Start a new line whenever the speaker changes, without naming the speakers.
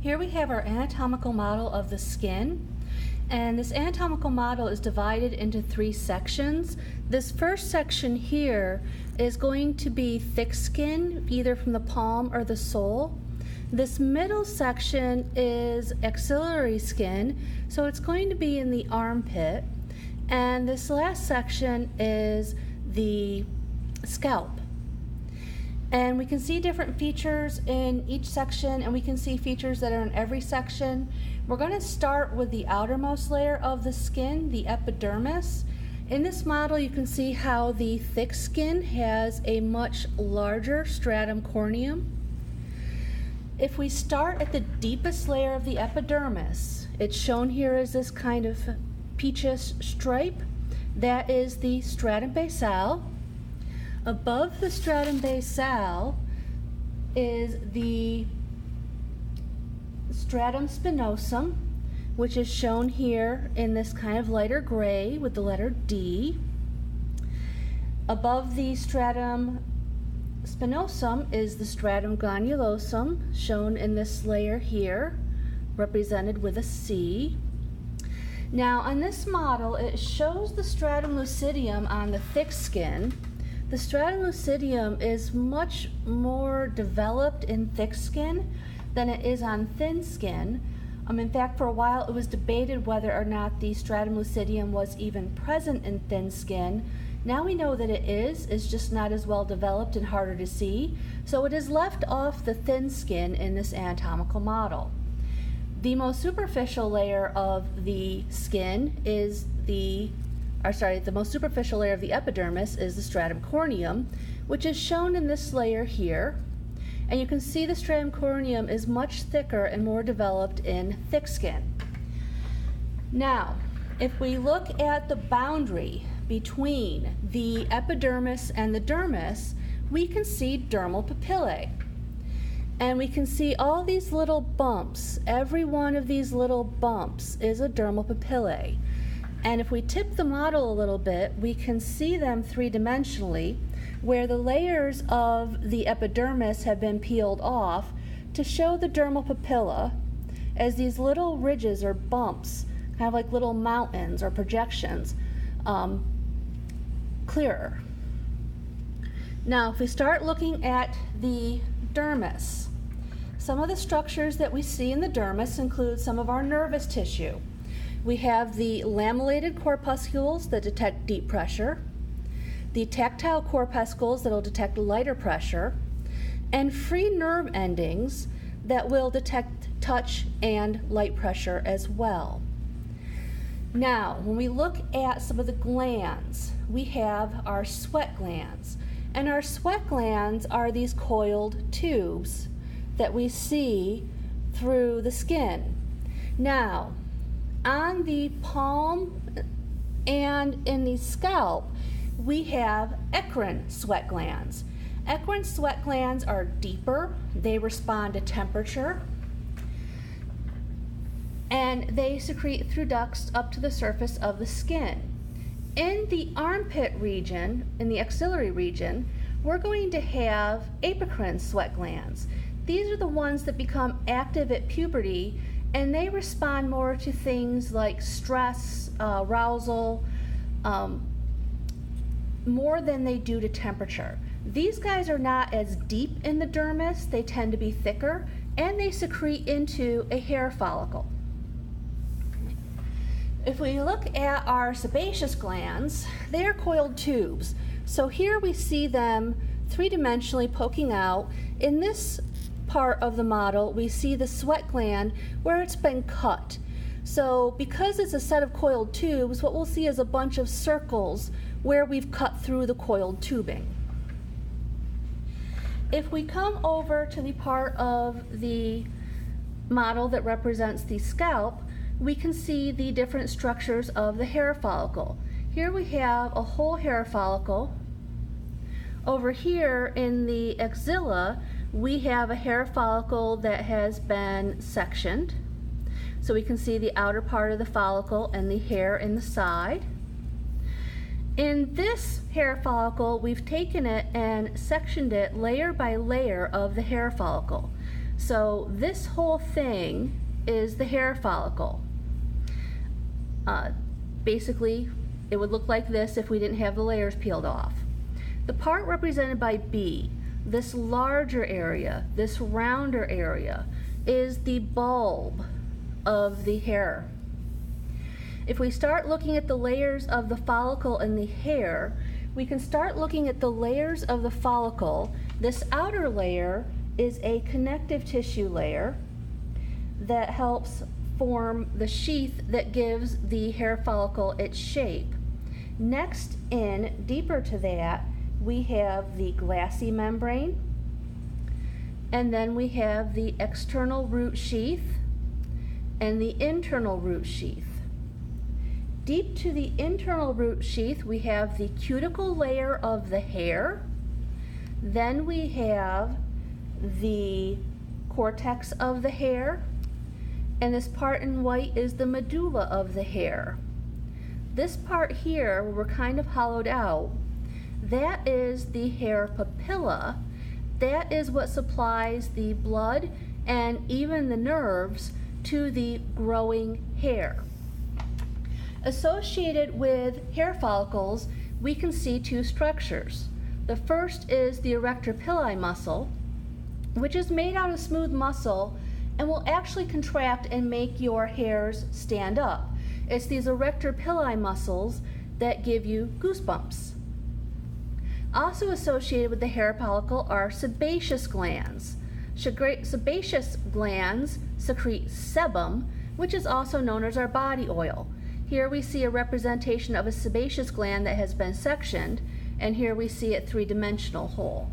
Here we have our anatomical model of the skin, and this anatomical model is divided into 3 sections. This first section here is going to be thick skin, either from the palm or the sole. This middle section is axillary skin, so it's going to be in the armpit. And this last section is the scalp. And we can see different features in each section, and we can see features that are in every section. We're going to start with the outermost layer of the skin, the epidermis. In this model, you can see how the thick skin has a much larger stratum corneum. If we start at the deepest layer of the epidermis, it's shown here as this kind of peachish stripe. That is the stratum basale. Above the stratum basale is the stratum spinosum, which is shown here in this kind of lighter gray with the letter D. Above the stratum spinosum is the stratum granulosum, shown in this layer here, represented with a C. Now, on this model, it shows the stratum lucidium on the thick skin. The stratum lucidium is much more developed in thick skin than it is on thin skin. In fact, for a while it was debated whether or not the stratum lucidium was even present in thin skin. Now we know that it is. It's just not as well developed and harder to see. So it is left off the thin skin in this anatomical model. The most superficial layer of the skin is the most superficial layer of the epidermis is the stratum corneum, which is shown in this layer here. And you can see the stratum corneum is much thicker and more developed in thick skin. Now, if we look at the boundary between the epidermis and the dermis, we can see dermal papillae. And we can see all these little bumps. Every one of these little bumps is a dermal papillae. And if we tip the model a little bit, we can see them 3-dimensionally, where the layers of the epidermis have been peeled off to show the dermal papilla as these little ridges or bumps, kind of like little mountains or projections, clearer. Now, if we start looking at the dermis, some of the structures that we see in the dermis include some of our nervous tissue. We have the lamellated corpuscles that detect deep pressure, the tactile corpuscles that will detect lighter pressure, and free nerve endings that will detect touch and light pressure as well. Now, when we look at some of the glands, we have our sweat glands. And our sweat glands are these coiled tubes that we see through the skin. Now, on the palm and in the scalp, we have eccrine sweat glands. Eccrine sweat glands are deeper, they respond to temperature, and they secrete through ducts up to the surface of the skin. In the armpit region, in the axillary region, we're going to have apocrine sweat glands. These are the ones that become active at puberty, and they respond more to things like stress, arousal, more than they do to temperature. These guys are not as deep in the dermis, they tend to be thicker, and they secrete into a hair follicle. If we look at our sebaceous glands, they are coiled tubes. So here we see them 3-dimensionally poking out. In this part of the model, we see the sweat gland where it's been cut. So because it's a set of coiled tubes, what we'll see is a bunch of circles where we've cut through the coiled tubing. If we come over to the part of the model that represents the scalp, we can see the different structures of the hair follicle. Here we have a whole hair follicle. Over here in the axilla, we have a hair follicle that has been sectioned. So we can see the outer part of the follicle and the hair in the side. In this hair follicle, we've taken it and sectioned it layer by layer of the hair follicle. So this whole thing is the hair follicle. Basically, it would look like this if we didn't have the layers peeled off. The part represented by B, this larger area, this rounder area, is the bulb of the hair. If we start looking at the layers of the follicle in the hair, we can start looking at the layers of the follicle. This outer layer is a connective tissue layer that helps form the sheath that gives the hair follicle its shape. Next in, deeper to that, we have the glassy membrane, and then we have the external root sheath and the internal root sheath. Deep to the internal root sheath, we have the cuticle layer of the hair. Then we have the cortex of the hair, and this part in white is the medulla of the hair. This part here, where we're kind of hollowed out, that is the hair papilla. That is what supplies the blood and even the nerves to the growing hair. Associated with hair follicles, we can see two structures. The first is the erector pili muscle, which is made out of smooth muscle and will actually contract and make your hairs stand up. It's these erector pili muscles that give you goosebumps. Also associated with the hair follicle are sebaceous glands. Sebaceous glands secrete sebum, which is also known as our body oil. Here we see a representation of a sebaceous gland that has been sectioned, and here we see it three-dimensional whole.